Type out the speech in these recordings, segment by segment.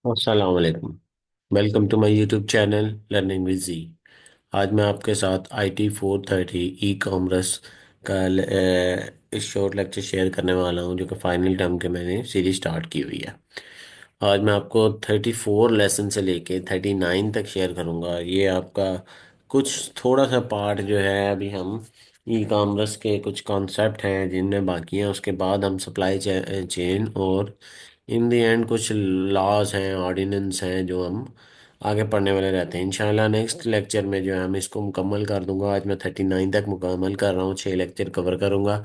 अस्सलाम वालेकुम। Welcome to my YouTube channel learning with G. आज मैं आपके साथ IT 430 ई कॉमर्स का एक शॉर्ट लेक्चर शेयर करने वाला हूं, जो कि फाइनल टर्म के मैंने सीरीज स्टार्ट की हुई है। आज मैं आपको 34 लेसन से लेके 39 तक शेयर करूंगा। ये आपका कुछ थोड़ा सा पार्ट जो है, अभी हम ई कॉमर्स के कुछ कॉन्सेप्ट हैं जिनमें बाकी हैं। उसके बाद हम सप्लाई चेन और इन दी एंड कुछ लॉज हैं, ऑर्डिनेंस हैं जो हम आगे पढ़ने वाले रहते हैं। इंशाल्लाह नेक्स्ट लेक्चर में जो है हम इसको मुकम्मल कर दूंगा। आज मैं 39 तक मुकम्मल कर रहा हूँ, 6 लेक्चर कवर करूंगा।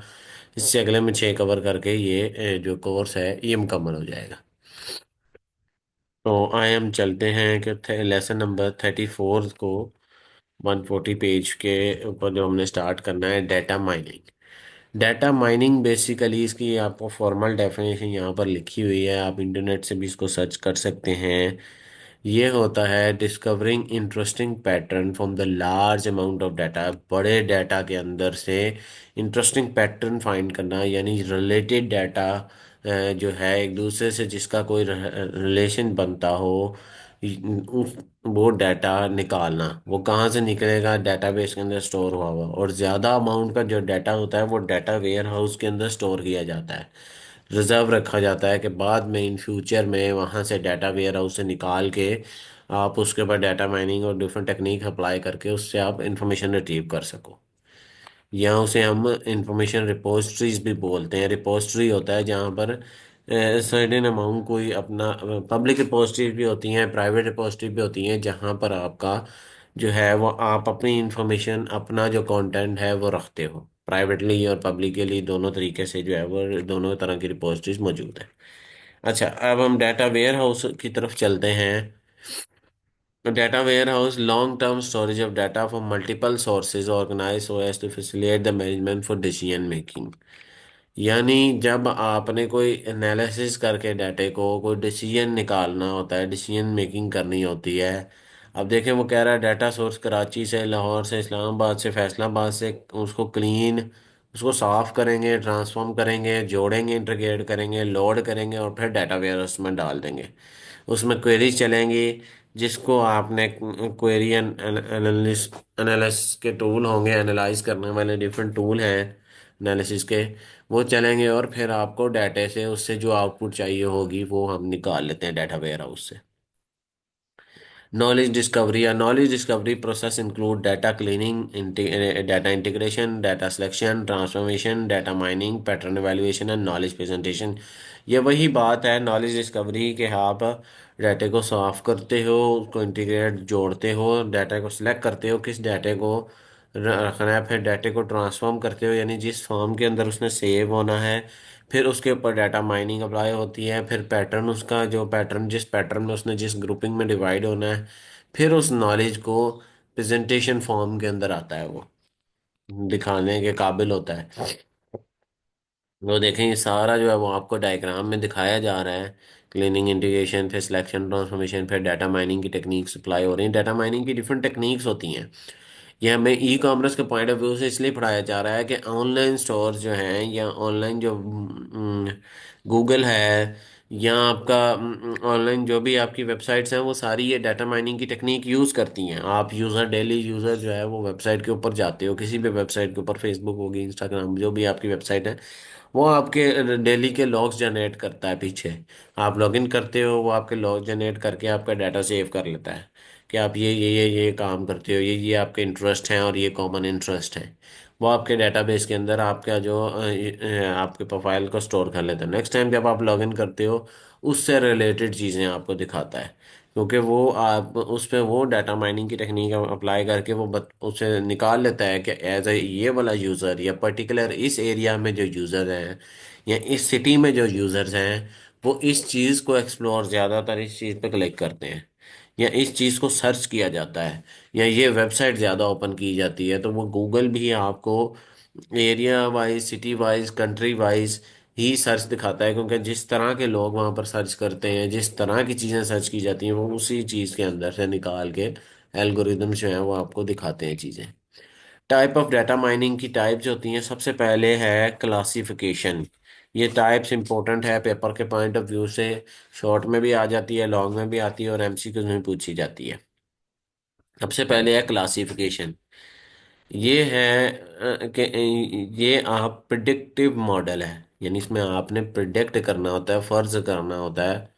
इससे अगले में 6 कवर करके ये जो कोर्स है ये मुकम्मल हो जाएगा। तो आए हम चलते हैं कि लेसन नंबर 34 को 140 पेज के ऊपर जो हमने स्टार्ट करना है, data mining. Data mining basically इसकी आपको फॉर्मल डेफिनेशन यहाँ पर लिखी हुई है, आप इंटरनेट से भी इसको सर्च कर सकते हैं। ये होता है discovering interesting pattern from the large amount of data. बड़े डाटा के अंदर से इंटरेस्टिंग पैटर्न फाइंड करना, यानी रिलेटेड डाटा जो है एक दूसरे से जिसका कोई रिलेशन बनता हो, वो डाटा निकालना। वो कहाँ से निकलेगा? डाटाबेस के अंदर स्टोर हुआ हुआ। और ज़्यादा अमाउंट का जो डाटा होता है वो डाटा वेयर हाउस के अंदर स्टोर किया जाता है, रिजर्व रखा जाता है कि बाद में इन फ्यूचर में वहाँ से डाटा वेयर हाउस से निकाल के आप उसके ऊपर डाटा माइनिंग और डिफरेंट टेक्निक अप्लाई करके उससे आप इंफॉर्मेशन रिट्रीव कर सको। या उसे हम इंफॉर्मेशन रिपोजिटरीज भी बोलते हैं। रिपोजिटरी होता है जहाँ पर सर्टेन अमाउंट कोई अपना, पब्लिक रिपोजिटरी भी होती हैं, प्राइवेट रिपोजिटरी भी होती हैं, जहाँ पर आपका जो है वो आप अपनी इंफॉर्मेशन, अपना जो कंटेंट है वो रखते हो। प्राइवेटली और पब्लिकली दोनों तरीके से जो है वो दोनों तरह की रिपोजिटरीज मौजूद है। अच्छा, अब हम डाटा वेयर हाउस की तरफ चलते हैं। Data warehouse long term storage of data from multiple sources organise so as to facilitate the management for decision making. यानी जब आपने कोई एनालिसिस करके डाटे को कोई डिसीजन निकालना होता है, डिसीजन मेकिंग करनी होती है। अब देखें, वो कह रहा है डाटा सोर्स कराची से, लाहौर से, इस्लामाबाद से, फैसलाबाद से। उसको क्लीन, उसको साफ करेंगे, ट्रांसफॉर्म करेंगे, जोड़ेंगे, इंटीग्रेट करेंगे, लोड करेंगे और फिर डाटा वेयर उसमें डाल देंगे। उसमें क्वेरीज चलेंगी, जिसको आपने क्वेरी एनालिस के टूल होंगे, एनालाइज करने वाले डिफरेंट टूल हैं एनालिसिस के, वो चलेंगे और फिर आपको डाटा से उससे जो आउटपुट चाहिए होगी वो हम निकाल लेते हैं डाटा वेयर हाउस से। नॉलेज डिस्कवरी या knowledge discovery process include data cleaning, data integration, data selection, transformation, data mining, pattern evaluation and knowledge presentation. ये वही बात है नॉलेज डिस्कवरी के, आप डाटे को साफ करते हो, उसको इंटीग्रेट जोड़ते हो, डाटा को सिलेक्ट करते हो किस डाटे को रखना है, फिर डाटे को ट्रांसफॉर्म करते हो यानी जिस फॉर्म के अंदर उसने सेव होना है। फिर उसके ऊपर डाटा माइनिंग अप्लाई होती है। फिर पैटर्न, उसका जो पैटर्न, जिस पैटर्न में उसने जिस ग्रुपिंग में डिवाइड होना है, फिर उस नॉलेज को प्रेजेंटेशन फॉर्म के अंदर आता है, वो दिखाने के काबिल होता है। वो देखें, ये सारा जो है वो आपको डायग्राम में दिखाया जा रहा है। क्लीनिंग, इंटीग्रेशन, फिर सिलेक्शन, ट्रांसफॉर्मेशन, फिर डाटा माइनिंग की टेक्निक्स अप्लाई हो रही हैं। डाटा माइनिंग की डिफरेंट टेक्निक्स होती हैं। ये हमें ई कॉमर्स के पॉइंट ऑफ व्यू से इसलिए पढ़ाया जा रहा है कि ऑनलाइन स्टोर जो हैं या ऑनलाइन जो गूगल है या आपका ऑनलाइन जो भी आपकी वेबसाइट्स हैं, वो सारी ये डाटा माइनिंग की टेक्निक यूज़ करती हैं। आप यूज़र, डेली यूज़र जो है वो वेबसाइट के ऊपर जाते हो, किसी भी वेबसाइट के ऊपर, फेसबुक होगी, इंस्टाग्राम, जो भी आपकी वेबसाइट है, वो आपके डेली के लॉग्स जनरेट करता है पीछे। आप लॉगिन करते हो, वो आपके लॉग जनरेट करके आपका डाटा सेव कर लेता है कि आप ये काम करते हो, ये आपके इंटरेस्ट हैं और ये कॉमन इंटरेस्ट हैं। वो आपके डेटाबेस के अंदर आपका जो आपके प्रोफाइल को स्टोर कर लेता है। नेक्स्ट टाइम जब आप लॉगिन करते हो, उससे रिलेटेड चीज़ें आपको दिखाता है, क्योंकि वो आप उस पे वो डाटा माइनिंग की टेक्निक अप्लाई करके वो उसे निकाल लेता है कि एज ए ये वाला यूज़र या पर्टिकुलर इस एरिया में जो यूज़र हैं या इस सिटी में जो यूज़र्स हैं, वो इस चीज़ को एक्सप्लोर, ज़्यादातर इस चीज़ पे क्लिक करते हैं या इस चीज़ को सर्च किया जाता है या ये वेबसाइट ज़्यादा ओपन की जाती है। तो वो गूगल भी आपको area wise, city wise, country wise ही सर्च दिखाता है, क्योंकि जिस तरह के लोग वहाँ पर सर्च करते हैं, जिस तरह की चीज़ें सर्च की जाती हैं, वो उसी चीज़ के अंदर से निकाल के एल्गोरिदम जो है वो आपको दिखाते हैं चीज़ें। टाइप ऑफ डाटा माइनिंग की टाइप जो होती हैं, सबसे पहले है क्लासिफिकेशन। ये टाइप्स इंपॉर्टेंट है पेपर के पॉइंट ऑफ व्यू से। शॉर्ट में भी आ जाती है, लॉन्ग में भी आती है, और एमसीक्यू में पूछी जाती है। सबसे पहले है क्लासिफिकेशन। ये है कि ये आप प्रिडिक्टिव मॉडल है, यानी इसमें आपने प्रिडिक्ट करना होता है, फर्ज करना होता है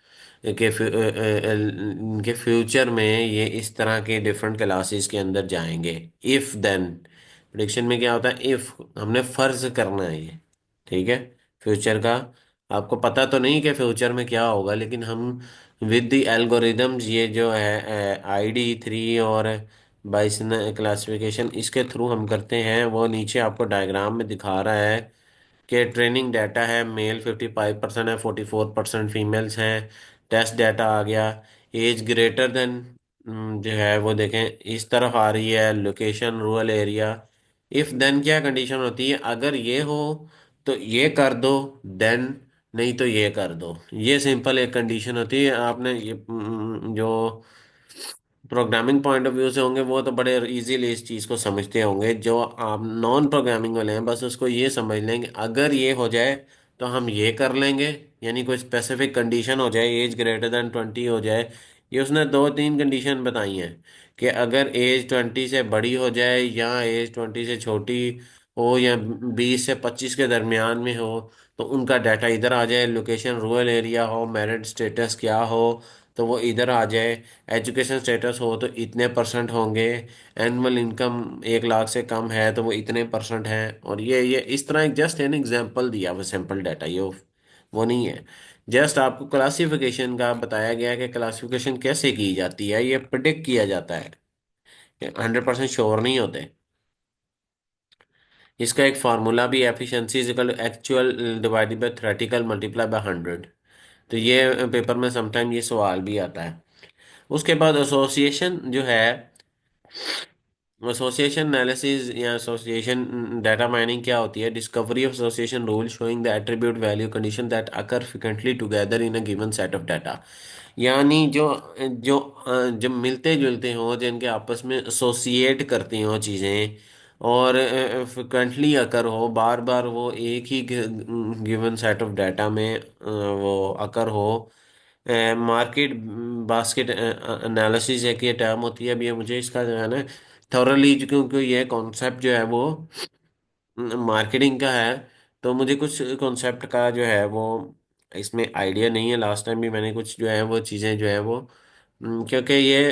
कि इनके फ्यूचर में ये इस तरह के डिफरेंट क्लासेस के अंदर जाएंगे। इफ देन प्रिडिक्शन में क्या होता है, इफ हमने फर्ज करना है ये, ठीक है, फ्यूचर का। आपको पता तो नहीं कि फ्यूचर में क्या होगा, लेकिन हम विद द एल्गोरिदम्स, ये जो है ID3 और बाइसन क्लासिफिकेशन, इसके थ्रू हम करते हैं। वो नीचे आपको डायग्राम में दिखा रहा है कि ट्रेनिंग डाटा है, मेल 55% है, 44% फीमेल्स हैं। टेस्ट डाटा आ गया। एज ग्रेटर देन जो है वो देखें इस तरफ आ रही है, location rural area. If then क्या कंडीशन होती है, अगर ये हो तो ये कर दो, देन नहीं तो ये कर दो। ये सिंपल एक कंडीशन होती है। आपने ये जो प्रोग्रामिंग पॉइंट ऑफ व्यू से होंगे वो तो बड़े इजीली इस चीज़ को समझते होंगे। जो आप नॉन प्रोग्रामिंग वाले हैं, बस उसको ये समझ लेंगे अगर ये हो जाए तो हम ये कर लेंगे। यानी कोई स्पेसिफिक कंडीशन हो जाए, एज ग्रेटर देन 20 हो जाए। ये उसने दो तीन कंडीशन बताई हैं कि अगर एज 20 से बड़ी हो जाए, या एज 20 से छोटी हो, या 20 से 25 के दरमियान में हो, तो उनका डाटा इधर आ जाए। लोकेशन रूरल एरिया हो, मैरिड स्टेटस क्या हो तो वो इधर आ जाए। एजुकेशन स्टेटस हो तो इतने परसेंट होंगे। एनुअल इनकम 1 लाख से कम है तो वो इतने परसेंट हैं। और ये इस तरह एक जस्ट एन एग्जांपल दिया, वो सैंपल डाटा, ये वो नहीं है। जस्ट आपको क्लासिफिकेशन का बताया गया है कि क्लासिफिकेशन कैसे की जाती है, ये प्रिडिक्ट किया जाता है, 100% श्योर नहीं होते। इसका एक फार्मूला भी, efficiency is equal actual divided by theoretical multiply by 100। तो ये पेपर में समटाइम ये सवाल भी आता है। उसके बाद एसोसिएशन जो है, एसोसिएशन एनालिसिस या एसोसिएशन डाटा माइनिंग क्या होती है, discovery of association rule showing the attribute value condition that occur frequently together in a given set of data. यानी जो जो जो मिलते जुलते हों, जिनके आपस में एसोसिएट करती हों चीज़ें, और फ्रिक्वेंटली अकर हो, बार बार वो एक ही गिवन सेट ऑफ डाटा में वो अकर हो। मार्केट बास्केट एनालिसिस है कि ये टर्म होती है। अभी ये मुझे इसका जो है ना थॉरली, क्योंकि ये कॉन्सेप्ट जो है वो मार्केटिंग का है, तो मुझे कुछ कॉन्सेप्ट का जो है वो इसमें आइडिया नहीं है। लास्ट टाइम भी मैंने कुछ जो है वो चीज़ें जो है वो क्योंकि ये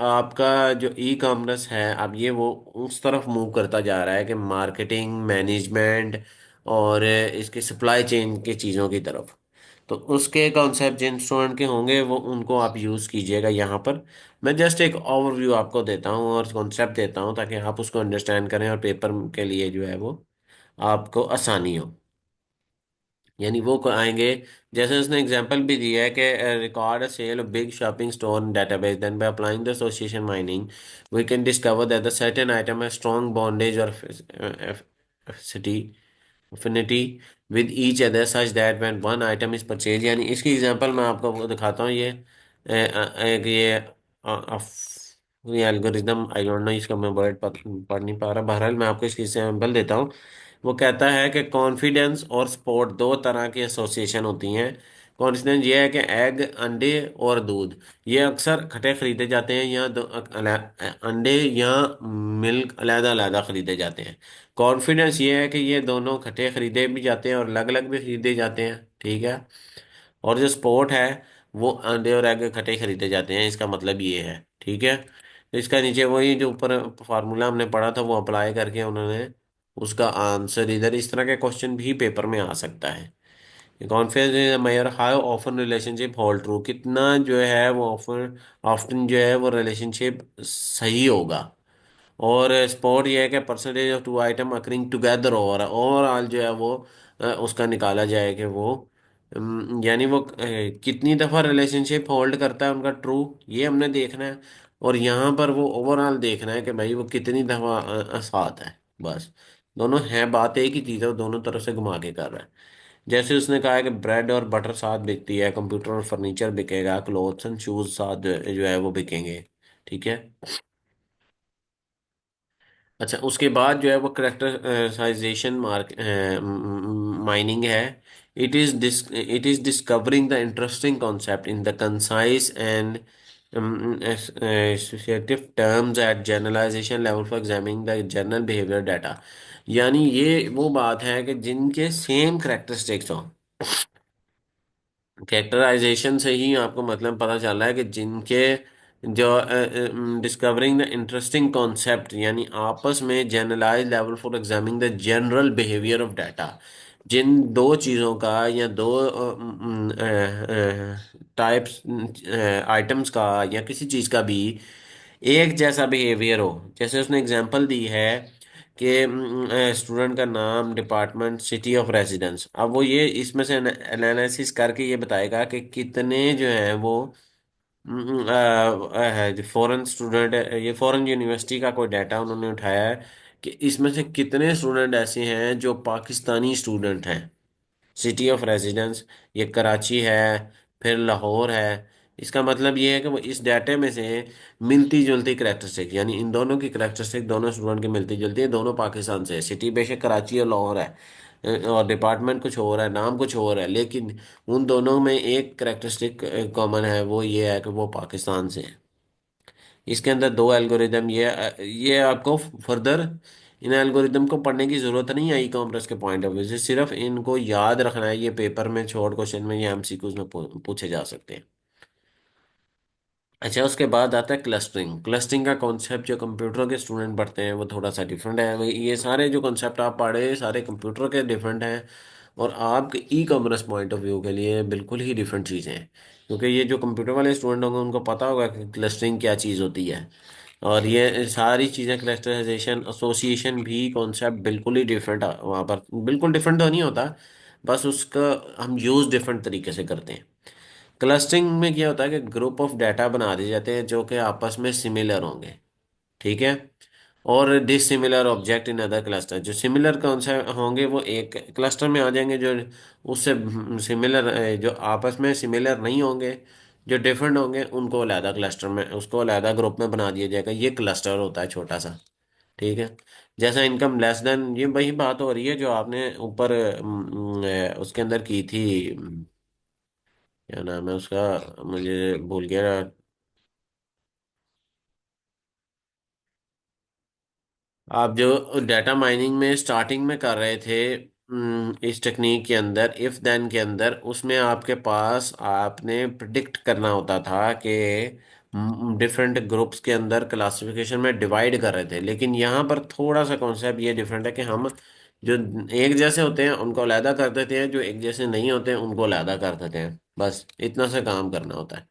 आपका जो ई कॉमर्स है अब ये वो उस तरफ मूव करता जा रहा है कि मार्केटिंग मैनेजमेंट और इसके सप्लाई चेन के चीज़ों की तरफ। तो उसके कॉन्सेप्ट जिन स्टूडेंट के होंगे वो उनको आप यूज़ कीजिएगा यहाँ पर। मैं जस्ट एक ओवरव्यू आपको देता हूँ और कॉन्सेप्ट देता हूँ ताकि आप उसको अंडरस्टैंड करें और पेपर के लिए जो है वो आपको आसानी हो। यानी वो आएंगे, जैसे उसने एग्जांपल भी दिया है कि record a sale of big shopping store in database, then by applying the association mining we can discover that the certain item है स्ट्रॉन्ग बॉन्डेज और सिटी affinity with each other such that when one item is purchased। यानी इसकी example मैं आपको वो दिखाता हूँ। ये एक ये एल्गोरिदम, आई डोंट नो इसका मैं वर्ड पढ़ नहीं पा रहा, बहरहाल मैं आपको इसकी एग्जांपल देता हूँ। वो कहता है कि कॉन्फिडेंस और स्पोर्ट दो तरह की एसोसिएशन होती हैं। कॉन्फिडेंस ये है कि एग, अंडे और दूध, ये अक्सर इकट्ठे खरीदे जाते हैं, या अंडे या मिल्क अलग अलग खरीदे जाते हैं। कॉन्फिडेंस ये है कि ये दोनों इकट्ठे खरीदे भी जाते हैं और अलग अलग भी खरीदे जाते हैं, ठीक है। और जो स्पोर्ट है वो अंडे और एग इकट्ठे खरीदे जाते हैं, इसका मतलब ये है, ठीक है। तो इसका नीचे वही जो ऊपर फार्मूला हमने पढ़ा था वो अप्लाई करके उन्होंने उसका आंसर, इधर इस तरह के क्वेश्चन भी पेपर में आ सकता है। Confidence mayor how often relationship hold true, कितना जो है वो ऑफन ऑफ्टन जो है वो रिलेशनशिप सही होगा। और स्पॉट ये है कि percentage of two item occurring together overall जो है वो उसका निकाला जाए कि वो यानी वो कितनी दफ़ा रिलेशनशिप होल्ड करता है उनका ट्रू, ये हमने देखना है। और यहाँ पर वो ओवरऑल देखना है कि भाई वो कितनी दफ़ा साथ है, बस। दोनों हैं, बात एक ही चीज़ है, वो दोनों तरफ से घुमा के कर रहा है। जैसे उसने कहा है कि ब्रेड और बटर साथ बिकती है, कंप्यूटर और फर्नीचर बिकेगा, क्लोथ्स एंड शूज साथ जो है वो बिकेंगे, ठीक है। अच्छा, उसके बाद जो है वो करेक्टराइजेशन मार्क माइनिंग है। It is discovering the interesting concept in the concise and associative terms at generalization level for examining the general behavior data। यानी ये वो बात है कि जिनके सेम करेक्टरिस्टिक्स हों। कैरेक्टराइजेशन से ही आपको मतलब पता चल रहा है कि जिनके जो डिस्कवरिंग द इंटरेस्टिंग कॉन्सेप्ट यानी आपस में generalize level for examining the general behaviour of data. जिन दो चीज़ों का या दो टाइप्स आइटम्स का या किसी चीज़ का भी एक जैसा बिहेवियर हो। जैसे उसने एग्जांपल दी है कि स्टूडेंट का नाम, डिपार्टमेंट, सिटी ऑफ रेजिडेंस। अब वो ये इसमें से एनालिसिस करके ये बताएगा कि कितने जो हैं वो जो फॉरेन स्टूडेंट है, ये फॉरेन यूनिवर्सिटी का कोई डाटा उन्होंने उठाया है कि इसमें से कितने स्टूडेंट ऐसे हैं जो पाकिस्तानी स्टूडेंट हैं। सिटी ऑफ रेजिडेंस ये कराची है, फिर लाहौर है। इसका मतलब ये है कि वो इस डाटे में से मिलती जुलती करेक्टरिस्टिक यानी इन दोनों की करेक्टरिस्टिक दोनों स्टूडेंट की मिलती जुलती है, दोनों पाकिस्तान से है। सिटी बेशक कराची और लाहौर है, और डिपार्टमेंट कुछ और है, नाम कुछ और है, लेकिन उन दोनों में एक करेक्टरिस्टिक कॉमन है, वो ये है कि वो पाकिस्तान से है। इसके अंदर दो एल्गोरिदम ये आपको फर्दर इन एल्गोरिदम को पढ़ने की जरूरत नहीं है ई कॉमर्स के पॉइंट ऑफ व्यू से, सिर्फ इनको याद रखना है। ये पेपर में शॉर्ट क्वेश्चन में या एमसीक्यूज में पूछे जा सकते हैं। अच्छा, उसके बाद आता है क्लस्टरिंग। क्लस्टरिंग का कॉन्सेप्ट जो कंप्यूटर के स्टूडेंट पढ़ते हैं वो थोड़ा सा डिफरेंट है। ये सारे जो कॉन्सेप्ट आप पढ़े सारे कंप्यूटर के डिफरेंट हैं, और आपके e commerce point of view के लिए बिल्कुल ही डिफरेंट चीज़ें हैं। क्योंकि ये जो कंप्यूटर वाले स्टूडेंट होंगे उनको पता होगा कि क्लस्टरिंग क्या चीज़ होती है, और ये सारी चीज़ें क्लस्टराइजेशन एसोसिएशन भी कॉन्सेप्ट बिल्कुल ही डिफरेंट। वहाँ पर बिल्कुल डिफरेंट तो नहीं होता, बस उसका हम यूज़ डिफरेंट तरीके से करते हैं। क्लस्टरिंग में क्या होता है कि ग्रुप ऑफ डाटा बना दिए जाते हैं जो कि आपस में सिमिलर होंगे, ठीक है। और dissimilar object in other cluster, जो सिमिलर कौन से होंगे वो एक क्लस्टर में आ जाएंगे, जो उससे सिमिलर, जो आपस में सिमिलर नहीं होंगे, जो डिफरेंट होंगे, उनको अलहदा क्लस्टर में, उसको अलहदा ग्रुप में बना दिया जाएगा। ये क्लस्टर होता है छोटा सा, ठीक है। जैसा इनकम लेस देन, ये वही बात हो रही है जो आपने ऊपर उसके अंदर की थी। क्या नाम है उसका, मुझे भूल गया। आप जो डाटा माइनिंग में स्टार्टिंग में कर रहे थे, इस टेक्निक के अंदर, इफ देन के अंदर, उसमें आपके पास आपने प्रिडिक्ट करना होता था कि डिफरेंट ग्रुप्स के अंदर क्लासिफिकेशन में डिवाइड कर रहे थे। लेकिन यहाँ पर थोड़ा सा कॉन्सेप्ट ये डिफरेंट है कि हम जो एक जैसे होते हैं उनको अलहदा कर देते हैं, जो एक जैसे नहीं होते हैं उनको अलहदा कर देते हैं। बस इतना सा काम करना होता है।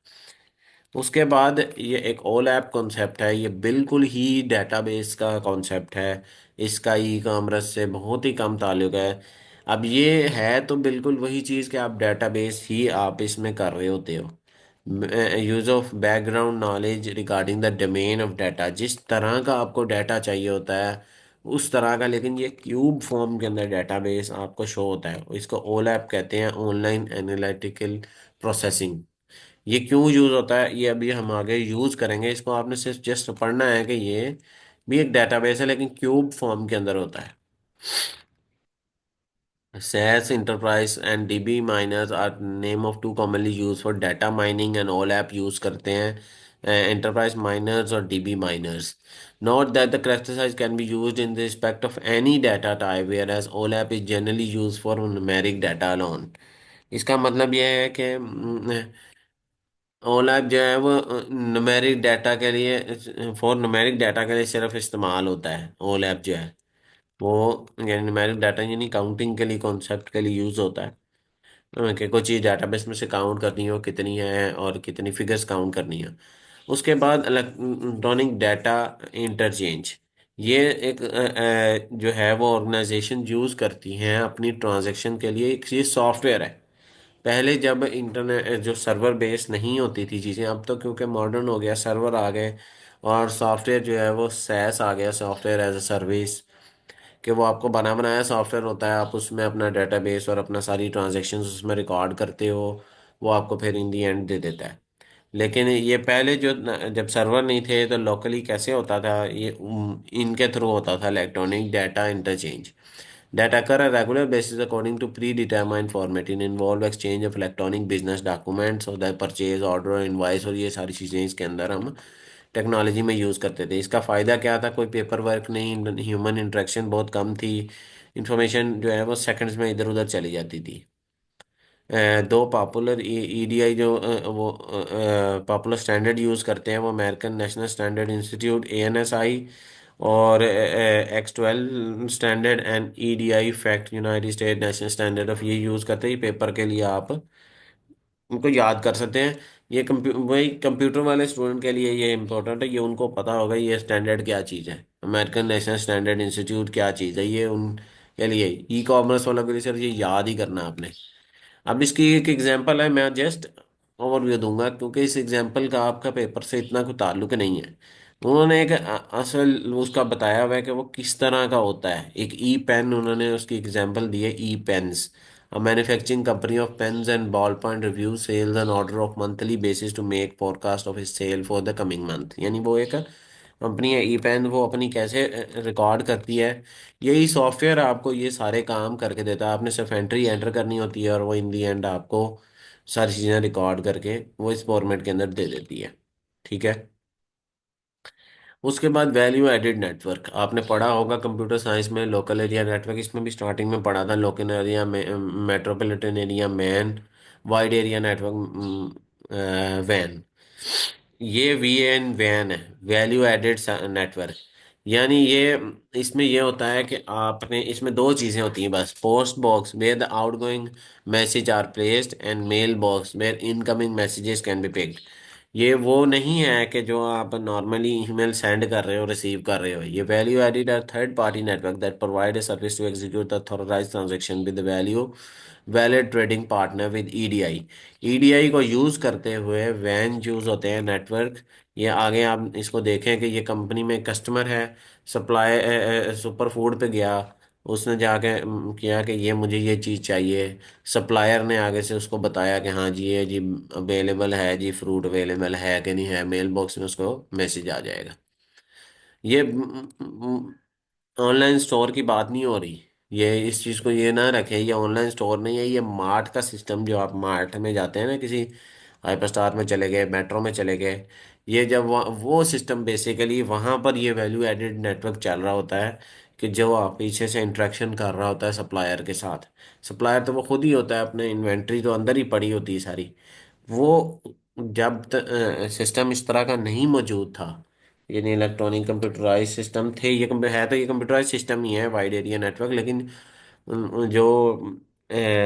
उसके बाद ये एक ऑल ऐप कॉन्सेप्ट है, ये बिल्कुल ही डेटाबेस का कॉन्सेप्ट है। इसका ई कॉमर्स से बहुत ही कम ताल्लुक है। अब ये है तो बिल्कुल वही चीज़ कि आप डेटाबेस ही आप इसमें कर रहे होते हो। Use of background knowledge regarding the domain of data, जिस तरह का आपको डाटा चाहिए होता है उस तरह का, लेकिन ये क्यूब फॉर्म के अंदर डाटाबेस आपको शो होता है। इसको ओल ऐप कहते हैं, ऑनलाइन एनालिटिकल प्रोसेसिंग। ये क्यों यूज होता है ये अभी हम आगे यूज करेंगे। इसको आपने सिर्फ जस्ट पढ़ना है कि ये भी एक डेटाबेस है लेकिन क्यूब फॉर्म के अंदर होता है। SAS Enterprise and DB miners are name of two commonly used for data mining and OLAP use करते हैं, enterprise miners और DB miners। Note that the cluster size can be used in respect of any data type whereas OLAP is generally used for numeric data alone। इसका मतलब यह है कि ओलैप जो है वो न्यूमेरिक डाटा के लिए, फॉर न्यूमेरिक डाटा के लिए सिर्फ इस्तेमाल होता है। ओलैप जो है वो यानी न्यूमेरिक डाटा यानी काउंटिंग के लिए, कॉन्सेप्ट के लिए यूज होता है। कि कोई चीज़ डाटाबेस में से काउंट करनी हो कितनी है और कितनी फिगर्स काउंट करनी है। उसके बाद इलेक्ट्रॉनिक डाटा इंटरचेंज, ये एक जो है वो ऑर्गेनाइजेशन यूज करती हैं अपनी ट्रांजैक्शन के लिए। एक ये सॉफ्टवेयर है। पहले जब इंटरनेट जो सर्वर बेस्ड नहीं होती थी चीज़ें, अब तो क्योंकि मॉडर्न हो गया, सर्वर आ गए, और सॉफ्टवेयर जो है वो सैस आ गया, सॉफ्टवेयर एज अ सर्विस। कि वो आपको बना बनाया सॉफ्टवेयर होता है, आप उसमें अपना डेटाबेस और अपना सारी ट्रांजैक्शंस उसमें रिकॉर्ड करते हो, वो आपको फिर इन दी एंड दे देता है। लेकिन ये पहले जो जब सर्वर नहीं थे तो लोकली कैसे होता था, ये इनके थ्रू होता था, electronic data interchange. that occur on a regular basis according to predetermined format and involve exchange of electronic business documents और द परचेज ऑर्डर इनवाइस और ये सारी चीज़ें इसके अंदर हम टेक्नोलॉजी में यूज़ करते थे। इसका फ़ायदा क्या था? कोई पेपर वर्क नहीं, ह्यूमन इंटरेक्शन बहुत कम थी, इंफॉर्मेशन जो है वो सेकंड्स में इधर उधर चली जाती थी। दो पॉपुलर ईडीआई जो वो पॉपुलर स्टैंडर्ड यूज़ करते हैं वो American national standard institute ANSI और X12 standard and EDI fact United state national standard of ये यूज़ करते हैं पेपर के लिए। आप उनको याद कर सकते हैं। ये वही कंप्यूटर वाले स्टूडेंट के लिए ये इम्पोर्टेंट है, ये उनको पता होगा ये स्टैंडर्ड क्या चीज़ है, अमेरिकन नेशनल स्टैंडर्ड इंस्टीट्यूट क्या चीज़ है, ये उनके लिए। ई कॉमर्स वाला भी सर ये याद ही करना है आपने। अब इसकी एक एग्जांपल है, मैं जस्ट ओवरव्यू दूंगा क्योंकि इस एग्जांपल का आपका पेपर से इतना कोई ताल्लुक नहीं है। उन्होंने एक असल उसका बताया हुआ है कि वो किस तरह का होता है। एक ई पेन उन्होंने उसकी एग्जांपल दी है, ई pens. A manufacturing company of pens and ballpoint reviews sales on order of monthly basis to make forecast of his sale for the coming month। यानी वो एक कंपनी है ई पेन, वो अपनी कैसे रिकॉर्ड करती है। यही सॉफ्टवेयर आपको ये सारे काम करके देता है, आपने सिर्फ एंट्री एंटर करनी होती है और वो इन दी एंड आपको सारी चीज़ें रिकॉर्ड करके वो इस फॉर्मेट के अंदर दे देती है। ठीक है। उसके बाद वैल्यू एडेड नेटवर्क आपने पढ़ा होगा कंप्यूटर साइंस में, लोकल एरिया नेटवर्क इसमें भी स्टार्टिंग में पढ़ा था। लोकल एरिया में metropolitan area MAN, wide area network वैन। ये VAN वैन है, वैल्यू एडेड नेटवर्क। यानी ये इसमें ये होता है कि आपने इसमें दो चीज़ें होती हैं बस, post box where the outgoing message are placed and mail box where incoming messages can be picked. ये वो नहीं है कि जो आप नॉर्मली ईमेल सेंड कर रहे हो रिसीव कर रहे हो। ये value added are third party network that provide a service to execute the authorised transaction with value valid trading partner with EDI। EDI को यूज़ करते हुए वैन यूज़ होते हैं नेटवर्क। ये आगे आप इसको देखें कि ये कंपनी में कस्टमर है, सप्लाई सुपर फूड पे गया, उसने जाके किया कि ये मुझे ये चीज़ चाहिए। सप्लायर ने आगे से उसको बताया कि हाँ जी ये जी अवेलेबल है जी, फ्रूट अवेलेबल है कि नहीं है, मेल बॉक्स में उसको मैसेज आ जाएगा। ये ऑनलाइन स्टोर की बात नहीं हो रही। ये इस चीज़ को ये ना रखें, ये ऑनलाइन स्टोर नहीं है, ये मार्ट का सिस्टम। जो आप मार्ट में जाते हैं ना, किसी हाइपर स्टार में चले गए, मेट्रो में चले गए, ये जब वो सिस्टम बेसिकली वहाँ पर ये वैल्यू एडेड नेटवर्क चल रहा होता है कि जो आप पीछे से इंटरेक्शन कर रहा होता है सप्लायर के साथ। सप्लायर तो वो खुद ही होता है, अपने इन्वेंट्री तो अंदर ही पड़ी होती है सारी। वो जब तक सिस्टम इस तरह का नहीं मौजूद था, यानी इलेक्ट्रॉनिक कंप्यूटराइज सिस्टम थे, ये है तो ये कंप्यूटराइज सिस्टम ही है वाइड एरिया नेटवर्क, लेकिन जो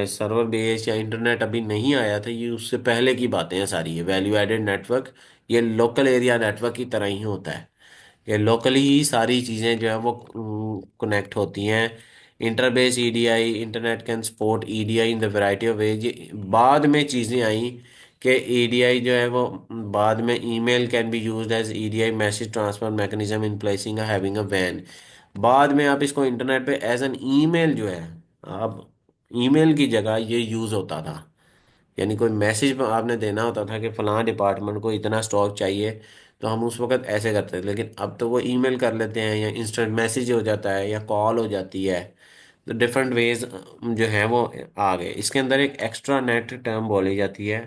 सर्वर बेस या इंटरनेट अभी नहीं आया था, ये उससे पहले की बातें हैं सारी। ये वैल्यू एडेड नेटवर्क ये लोकल एरिया नेटवर्क की तरह ही होता है कि लोकली ही सारी चीज़ें जो है वो कनेक्ट होती हैं। Interbase EDI internet can support EDI in the variety of ways. बाद में चीज़ें आई कि EDI जो है वो बाद में email can be used as EDI message transfer mechanism in placing having a वैन। बाद में आप इसको इंटरनेट पे एज एन ईमेल जो है, आप ईमेल की जगह ये यूज़ होता था। यानी कोई मैसेज आपने देना होता था कि फलां डिपार्टमेंट को इतना स्टॉक चाहिए, तो हम उस वक्त ऐसे करते थे। लेकिन अब तो वो ईमेल कर लेते हैं या इंस्टेंट मैसेज हो जाता है या कॉल हो जाती है। तो डिफरेंट वेज जो है वो आ गए। इसके अंदर एक एक्स्ट्रा नेट टर्म बोली जाती है।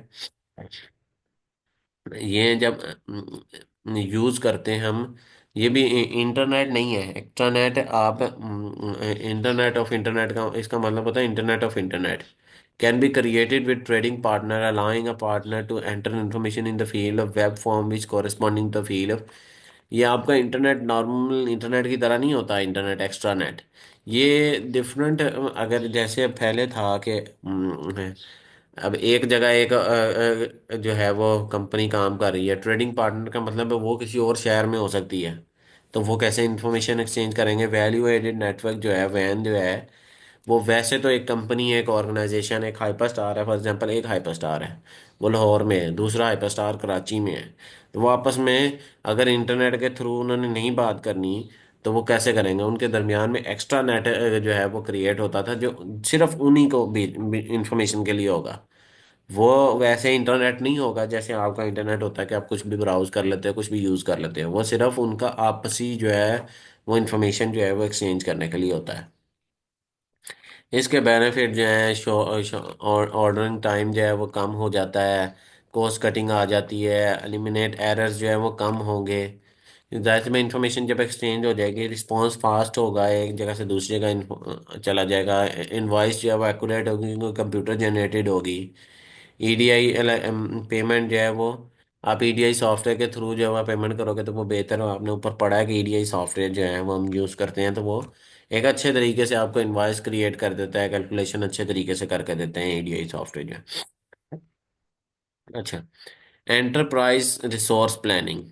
ये जब यूज़ करते हैं हम, ये भी इंटरनेट नहीं है, एक्स्ट्रानेट। आप इंटरनेट ऑफ इंटरनेट का इसका मतलब होता है internet of internet can be created with trading partner allowing a partner to enter information in the field of web form which corresponding to field of. ये आपका इंटरनेट नॉर्मल इंटरनेट की तरह नहीं होता, इंटरनेट एक्स्ट्रा नेट। ये different, अगर जैसे पहले था कि अब एक जगह एक जो है वो कंपनी काम कर रही है, ट्रेडिंग पार्टनर का मतलब है वो किसी और शहर में हो सकती है, तो वो कैसे इंफॉर्मेशन एक्सचेंज करेंगे? वैल्यू एडेड नेटवर्क जो है वैन जो है वो वैसे तो एक कंपनी है, एक ऑर्गेनाइजेशन है, एक हाइपर स्टार है। फॉर एग्जांपल एक हाइपर स्टार है वो लाहौर में है, दूसरा हाइपर स्टार कराची में है। तो वो आपस में अगर इंटरनेट के थ्रू उन्होंने नहीं बात करनी तो वो कैसे करेंगे? उनके दरमियान में एक्स्ट्रा नेट जो है वो क्रिएट होता था जो सिर्फ उन्हीं को भी इंफॉर्मेशन के लिए होगा। वो वैसे इंटरनेट नहीं होगा जैसे आपका इंटरनेट होता है कि आप कुछ भी ब्राउज कर लेते हो, कुछ भी यूज़ कर लेते हो। वो सिर्फ उनका आपसी जो है वो इंफॉर्मेशन जो है वो एक्सचेंज करने के लिए होता है। इसके बेनिफिट जो है, ऑर्डरिंग टाइम जो है वो कम हो जाता है, कॉस्ट कटिंग आ जाती है, एलिमिनेट एरर्स जो है वो कम होंगे। जाहिर सी में इंफॉर्मेशन जब एक्सचेंज हो जाएगी, रिस्पांस फास्ट होगा, एक जगह से दूसरी जगह चला जाएगा। इनवॉइस जो है वो एक्यूरेट होगी क्योंकि कंप्यूटर जनरेटेड होगी। ईडीआई पेमेंट जो है वो, आप ईडीआई सॉफ्टवेयर के थ्रू जो है वो पेमेंट करोगे तो वो बेहतर हो। आपने ऊपर पढ़ा है कि ईडीआई सॉफ्टवेयर जो है वो हम यूज़ करते हैं, तो वो एक अच्छे तरीके से आपको इनवॉइस क्रिएट कर देता है, कैलकुलेशन अच्छे तरीके से करके देते हैं ईडीआई सॉफ्टवेयर जो है। अच्छा, enterprise resource planning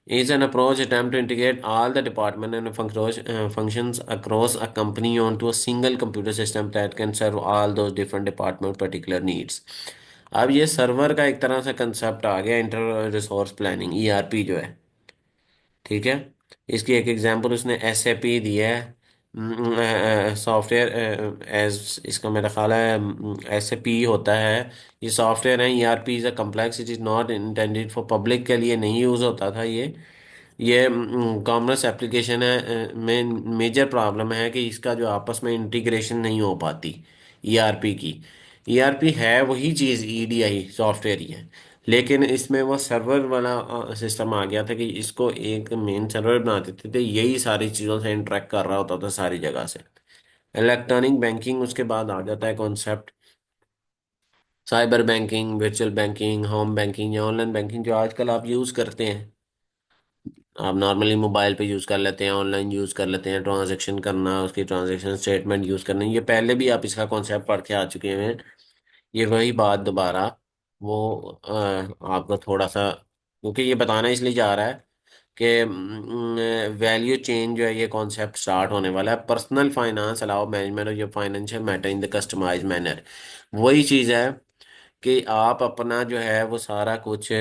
is an approach attempt to integrate all the department and functions across a company onto a single computer system that can serve all those different department particular needs। अब ये server का एक तरह से concept आ गया, inter resource planning, ERP जो है। ठीक है, इसकी एक एग्जांपल उसने एसएपी दिया है, सॉफ्टवेयर एज, इसका मेरा ख्याल है एसएपी होता है। ये सॉफ्टवेयर है, ERP is a complex, it is not intended for public, के लिए नहीं यूज़ होता था ये कॉमर्स एप्लीकेशन है। में मेजर प्रॉब्लम है कि इसका जो आपस में इंटीग्रेशन नहीं हो पाती ईआरपी की। ईआरपी है वही चीज़, ईडीआई सॉफ्टवेयर ही है, लेकिन इसमें वो सर्वर वाला सिस्टम आ गया था कि इसको एक मेन सर्वर बना देते थे, यही सारी चीज़ों से इंटरेक्ट कर रहा होता था सारी जगह से। इलेक्ट्रॉनिक बैंकिंग उसके बाद आ जाता है concept, cyber banking, virtual banking, home banking या ऑनलाइन बैंकिंग जो आजकल आप यूज़ करते हैं। आप नॉर्मली मोबाइल पे यूज़ कर लेते हैं, ऑनलाइन यूज़ कर लेते हैं, ट्रांजैक्शन करना, उसकी ट्रांजैक्शन स्टेटमेंट यूज़ करना, ये पहले भी आप इसका कॉन्सेप्ट पढ़ के आ चुके हैं। ये वही बात दोबारा वो आपको थोड़ा सा, क्योंकि ये बताना इसलिए जा रहा है कि वैल्यू चेंज जो है ये कॉन्सेप्ट स्टार्ट होने वाला है। Personal finance allow management of your financial matter in the customise manner. वही चीज़ है कि आप अपना जो है वो सारा कुछ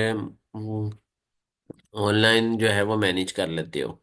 ऑनलाइन जो है वो मैनेज कर लेते हो।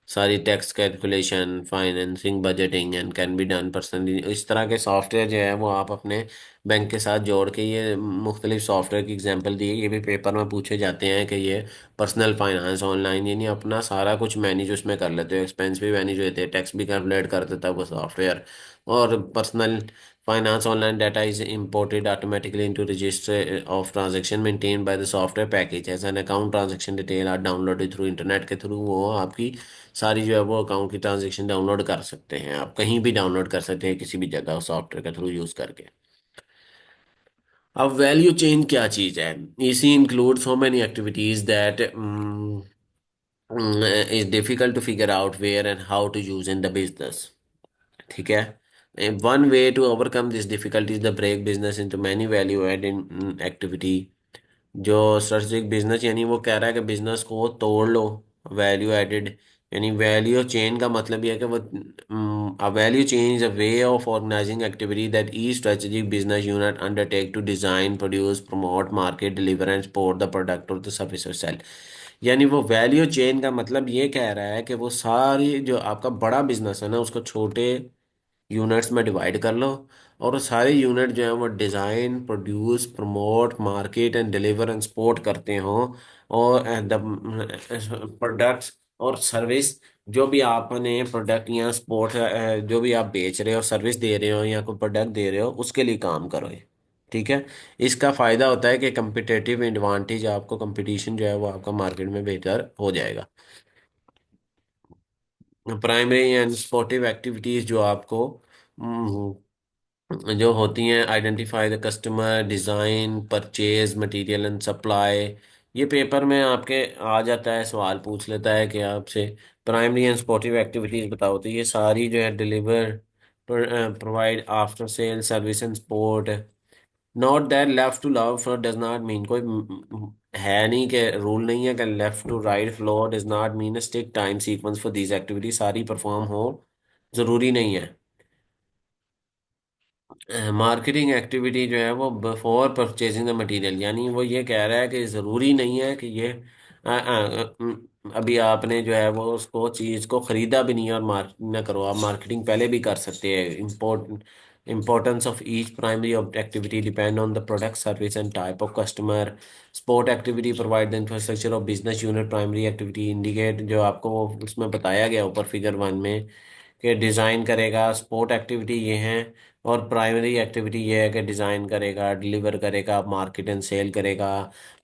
सारी tax calculation, financing, budgeting and can be done personally. इस तरह के सॉफ्टवेयर जो है वो आप अपने बैंक के साथ जोड़ के, ये मुख्तलिफ सॉफ्टवेयर की एग्जांपल दी है, ये भी पेपर में पूछे जाते हैं कि ये पर्सनल फाइनेंस ऑनलाइन, यानी अपना सारा कुछ मैनेज उसमें कर लेते हो, एक्सपेंस भी मैनेज होते हैं, टैक्स भी कैलकुलेट कर देता है वो सॉफ्टवेयर। और personal finance online data is imported automatically into register of transaction maintained by the software package as an account transaction detail are downloaded through internet के थ्रू वो आपकी सारी जो है वो अकाउंट की ट्रांजेक्शन डाउनलोड कर सकते हैं, आप कहीं भी डाउनलोड कर सकते हैं किसी भी जगह सॉफ्टवेयर के थ्रू यूज करके। अब वैल्यू चेन क्या चीज है? इसी include so many activities that is difficult to figure out where and how to use in the business. ठीक है, one way to overcome this difficulties the break business into many value add activity. जो strategic business, यानी वो कह रहा है कि business को तोड़ लो, वैल्यू एडेड, यानी वैल्यू चेन का मतलब ये है कि वो value chain is a way of organising activity that a strategic business unit undertake to design, produce, promote, market, deliver and support the product और द सर्विस और सेल। यानी वो वैल्यू चेन का मतलब ये कह रहा है कि वो सारी जो आपका बड़ा बिजनेस है ना, उसको छोटे यूनिट्स में डिवाइड कर लो, और वो सारे यूनिट जो है वो design, produce, promote, market and deliver and support करते हों। और द प्रोडक्ट्स और सर्विस, जो भी आपने प्रोडक्ट या सपोर्ट जो भी आप बेच रहे हो, सर्विस दे रहे हो या कोई प्रोडक्ट दे रहे हो, उसके लिए काम करो ये। ठीक है, इसका फ़ायदा होता है कि कंपिटेटिव एडवांटेज, आपको कंपटीशन जो है वो आपका मार्केट में बेहतर हो जाएगा। प्राइमरी एंड सपोर्टिव एक्टिविटीज़ जो आपको जो होती हैं, identify the customer, design, purchase, material and supply. ये पेपर में आपके आ जाता है, सवाल पूछ लेता है कि आपसे प्राइमरी एंड सपोर्टिव एक्टिविटीज़ बताओ, तो ये सारी जो है deliver, provide after sale service and support. Not that left to love flow does not mean, कोई है नहीं कि रूल नहीं है कि left to right flow does not mean stick time sequence for these activity सारी परफॉर्म हो, ज़रूरी नहीं है। मार्केटिंग एक्टिविटी जो है वो बिफोर परचेजिंग द मटेरियल, यानी वो ये कह रहा है कि ज़रूरी नहीं है कि ये अभी आपने जो है वो उसको चीज़ को ख़रीदा भी नहीं है और मार्केटिंग ना करो, आप मार्केटिंग पहले भी कर सकते हैं। Importance of each primary activity depend on the product, service and type of customer. Sport activity provide the infrastructure of business unit. Primary activity indicate, जो आपको वो उसमें बताया गया ऊपर फिगर 1 में, कि डिज़ाइन करेगा, सपोर्ट एक्टिविटी ये हैं, और प्राइमरी एक्टिविटी ये है कि डिज़ाइन करेगा, डिलीवर करेगा, मार्केट एंड सेल करेगा,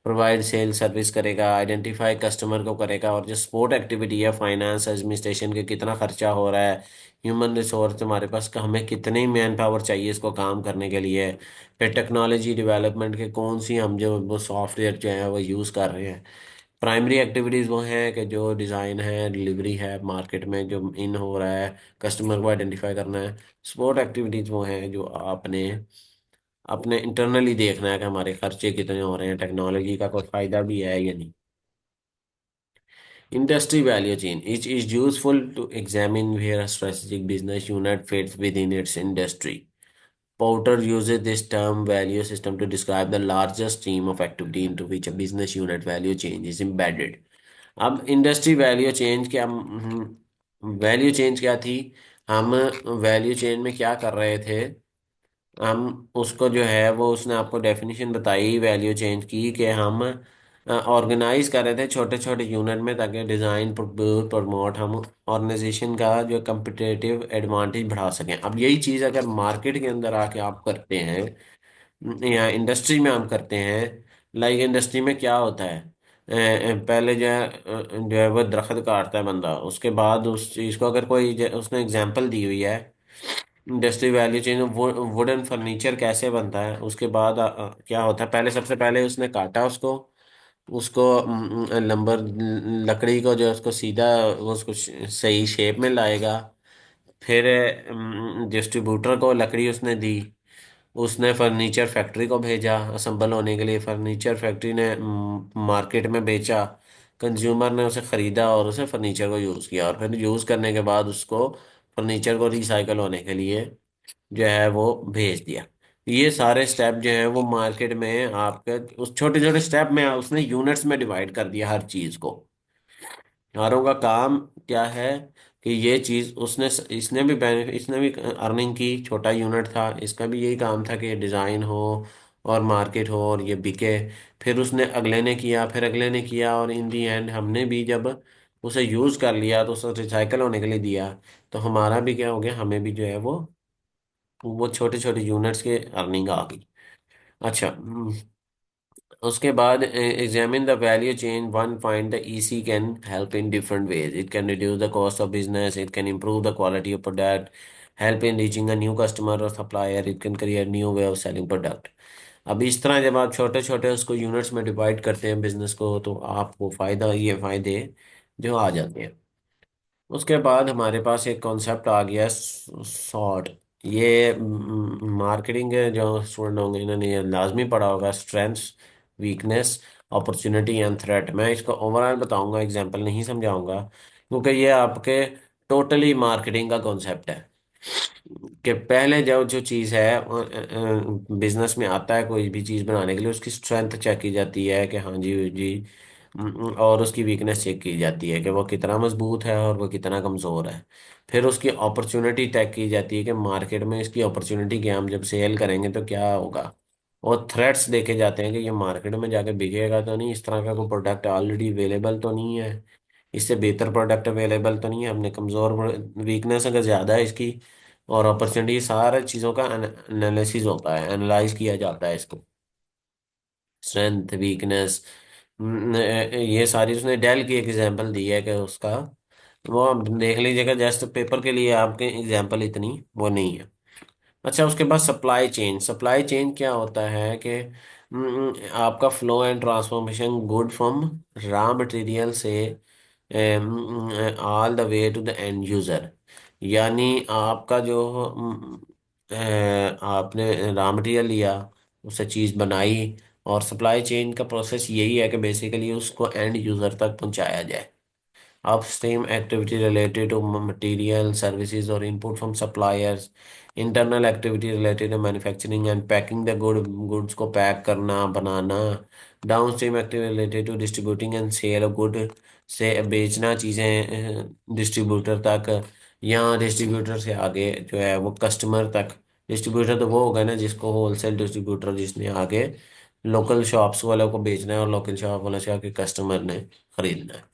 प्रोवाइड सेल सर्विस करेगा, आइडेंटिफाई कस्टमर को करेगा। और जो सपोर्ट एक्टिविटी है, फाइनेंस एडमिनिस्ट्रेशन के कितना खर्चा हो रहा है, ह्यूमन रिसोर्स हमारे पास का, हमें कितनी मैन पावर चाहिए इसको काम करने के लिए। फिर टेक्नोलॉजी डेवलपमेंट के कौन सी हम जो वो सॉफ्टवेयर जो है वो यूज़ कर रहे हैं। प्राइमरी एक्टिविटीज़ वो हैं कि जो डिज़ाइन है, डिलीवरी है, मार्केट में जो इन हो रहा है, कस्टमर को आइडेंटिफाई करना है। सपोर्ट एक्टिविटीज़ वो हैं जो आपने अपने इंटरनली देखना है कि हमारे खर्चे कितने हो रहे हैं, टेक्नोलॉजी का कोई फ़ायदा भी है या नहीं। Industry value chain it is useful to examine where a strategic business unit fits within its industry. Porter uses this term value system to describe the largest stream of activity into which a business unit value chain is embedded. अब industry value change क्या, value change क्या थी, हम value chain में क्या कर रहे थे, हम उसको जो है वो उसने आपको डेफिनेशन बताई वैल्यू चेंज की कि हम ऑर्गेनाइज कर रहे थे छोटे छोटे यूनिट में, ताकि डिज़ाइन प्रमोट हम ऑर्गेनाइजेशन का जो कम्पिटिटिव एडवांटेज बढ़ा सकें। अब यही चीज़ अगर मार्केट के अंदर आके आप करते हैं या इंडस्ट्री में हम करते हैं, लाइक इंडस्ट्री में क्या होता है, पहले जो है वो दरख्त काटता है बंदा, उसके बाद उस चीज़ को अगर कोई उसने एग्जांपल दी हुई है industry value chain, wooden furniture कैसे बनता है, उसके बाद क्या होता है, पहले सबसे पहले उसने काटा उसको, उसको लंबर लकड़ी को जो है उसको सीधा वो उसको सही शेप में लाएगा। फिर डिस्ट्रीब्यूटर को लकड़ी उसने दी, उसने फर्नीचर फैक्ट्री को भेजा असेंबल होने के लिए, फर्नीचर फैक्ट्री ने मार्केट में बेचा, कंज्यूमर ने उसे खरीदा और उसे फर्नीचर को यूज़ किया, और फिर यूज़ करने के बाद उसको फर्नीचर को रिसाइकल होने के लिए जो है वो भेज दिया। ये सारे स्टेप जो है वो मार्केट में आपके उस छोटे छोटे स्टेप में उसने यूनिट्स में डिवाइड कर दिया हर चीज़ को। चारों का काम क्या है कि ये चीज उसने इसने भी बेनिफिट, इसने भी अर्निंग की, छोटा यूनिट था, इसका भी यही काम था कि डिजाइन हो और मार्केट हो और ये बिके। फिर उसने अगले ने किया, फिर अगले ने किया, और इन दी एंड हमने भी जब उसे यूज कर लिया तो उसे रिसाइकल होने के लिए दिया, तो हमारा भी क्या हो गया, हमें भी जो है वो छोटे छोटे यूनिट्स के अर्निंग आ गई। अच्छा, उसके बाद examine the value chain one find the EC can help in different ways, it can reduce the cost of business, it can improve the quality of product, help in reaching a new customer और supplier, it can create new way of selling product. अब इस तरह जब आप छोटे छोटे उसको units में डिवाइड करते हैं बिजनेस को, तो आपको फायदा, ये फायदे जो आ जाते हैं। उसके बाद हमारे पास एक कॉन्सेप्ट आ गया सॉर्ट। ये मार्केटिंग के जो स्टूडेंट होंगे इन्होंने ये लाजमी पढ़ा होगा, strengths, weakness, opportunity and threat. मैं इसको ओवरऑल बताऊंगा, एग्जांपल नहीं समझाऊंगा, क्योंकि ये आपके टोटली मार्केटिंग का कॉन्सेप्ट है कि पहले जो जो चीज़ है बिजनेस में आता है कोई भी चीज़ बनाने के लिए, उसकी स्ट्रेंथ चेक की जाती है कि हाँ जी जी, और उसकी वीकनेस चेक की जाती है कि वो कितना मजबूत है और वो कितना कमज़ोर है। फिर उसकी अपॉर्चुनिटी टैग की जाती है कि मार्केट में इसकी अपॉर्चुनिटी क्या, हम जब सेल करेंगे तो क्या होगा। और थ्रेट्स देखे जाते हैं कि ये मार्केट में जाके बिकेगा तो नहीं, इस तरह का कोई प्रोडक्ट ऑलरेडी अवेलेबल तो नहीं है, इससे बेहतर प्रोडक्ट अवेलेबल तो नहीं है, हमने कमज़ोर, वीकनेस अगर ज़्यादा है इसकी और अपॉर्चुनिटी, सारे चीज़ों का एनालिसिस होता है, एनालाइज किया जाता है इसको, स्ट्रेंथ, वीकनेस, ये सारी उसने डेल की एग्जांपल दी है कि उसका वो आप देख लीजिएगा, जस्ट पेपर के लिए आपके एग्जांपल इतनी वो नहीं है। अच्छा, उसके बाद सप्लाई चेन। सप्लाई चेन क्या होता है कि आपका flow and transformation good from raw material से all the way to the end user. यानी आपका जो आपने रॉ मटेरियल लिया, उससे चीज़ बनाई, और सप्लाई चेन का प्रोसेस यही है कि बेसिकली उसको एंड यूज़र तक पहुंचाया जाए। Upstream activity related to material, services or input from suppliers. Internal activity related to manufacturing and packing the goods को पैक करना, बनाना। Downstream activity related to distributing and sale of good, से बेचना चीज़ें distributor तक, या डिस्ट्रीब्यूटर से आगे जो है वो कस्टमर तक। डिस्ट्रीब्यूटर तो वो होगा ना जिसको होलसेल डिस्ट्रीब्यूटर, जिसने आगे लोकल शॉप्स वालों को बेचना है और लोकल शॉप वालों से आगे कस्टमर ने खरीदना है।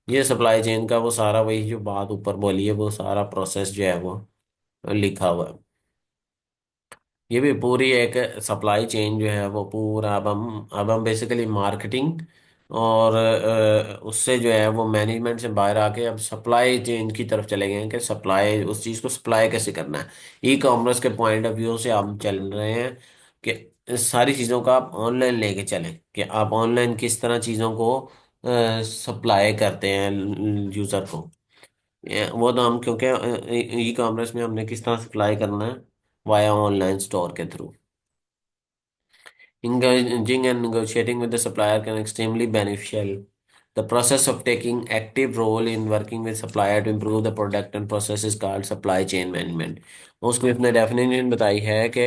ये सप्लाई चेन का वो सारा, वही जो बात ऊपर बोली है, वो सारा प्रोसेस जो है वो लिखा हुआ है। ये भी पूरी एक सप्लाई चेन जो है वो पूरा, अब हम बेसिकली मार्केटिंग और उससे जो है वो मैनेजमेंट से बाहर आके अब सप्लाई चेन की तरफ चले गए हैं कि सप्लाई, उस चीज़ को सप्लाई कैसे करना है। ई कॉमर्स के पॉइंट ऑफ व्यू से हम चल रहे हैं कि इस सारी चीज़ों का आप ऑनलाइन लेके चलें, कि आप ऑनलाइन किस तरह चीज़ों को सप्लाई करते हैं यूज़र को। वो तो हम, क्योंकि ई कॉमर्स में हमने किस तरह सप्लाई करना है, वाया ऑनलाइन स्टोर के through. Engaging and negotiating with the supplier can extremely beneficial. The process of taking active role in working with supplier to improve the product and process is called supply chain management. उसमें अपने definition बताई है कि